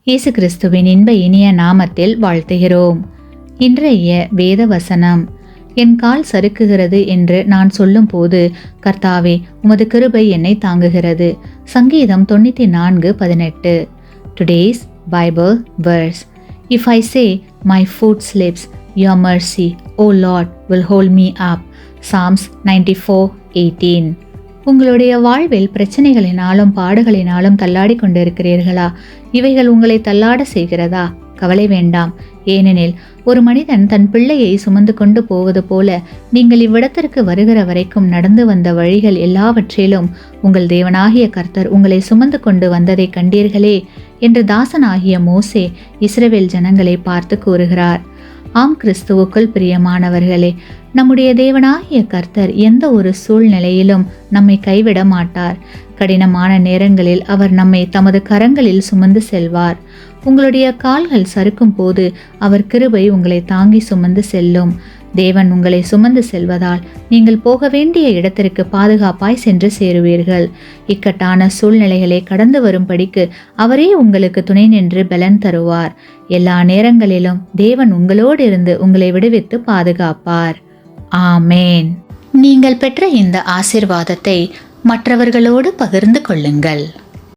இயேசு கிறிஸ்துவின் இன்ப இனிய நாமத்தில் வாழ்த்துகிறோம். இன்றைய வேத வசனம், என் கால் சறுக்குகிறது என்று நான் சொல்லும் போது, கர்த்தாவே உமது கிருபை என்னை தாங்குகிறது. சங்கீதம் 94:18. Today's Bible verse. If I say my foot slips, your mercy, O Lord, will hold me up. Psalms 94:18. உங்களுடைய வாழ்வில் பிரச்சனைகளினாலும் பாடுகளினாலும் தள்ளாடி கொண்டிருக்கிறீர்களா? இவைகள் உங்களை தள்ளாட செய்கிறதா? கவலை வேண்டாம். ஏனெனில் ஒரு மனிதன் தன் பிள்ளையை சுமந்து கொண்டு போவது போல நீங்கள் இவ்விடத்திற்கு வருகிற வரைக்கும் நடந்து வந்த வழிகள் எல்லாவற்றிலும் உங்கள் தேவனாகிய கர்த்தர் உங்களை சுமந்து கொண்டு வந்ததை கண்டீர்களே என்று தாசனாகிய மோசே இஸ்ரவேல் ஜனங்களை பார்த்து கூறுகிறார். ஆம், கிறிஸ்துவுக்குள் பிரியமானவர்களே, நம்முடைய தேவனாகிய கர்த்தர் எந்த ஒரு சூழ்நிலையிலும் நம்மை கைவிட மாட்டார். கடினமான நேரங்களில் அவர் நம்மை தமது கரங்களில் சுமந்து செல்வார். உங்களுடைய கால்கள் சறுக்கும் போது அவர் கிருபை உங்களை தாங்கி சுமந்து செல்லும். தேவன் உங்களை சுமந்து செல்வதால் நீங்கள் போக வேண்டிய இடத்திற்கு பாதுகாப்பாய் சென்று சேருவீர்கள். இக்கட்டான சூழ்நிலைகளை கடந்து வரும்படிக்கு அவரே உங்களுக்கு துணை நின்று பலன் தருவார். எல்லா நேரங்களிலும் தேவன் உங்களோடு இருந்து உங்களை விடுவித்து பாதுகாப்பார். ஆமேன். நீங்கள் பெற்ற இந்த ஆசீர்வாதத்தை மற்றவர்களோடு பகிர்ந்து கொள்ளுங்கள்.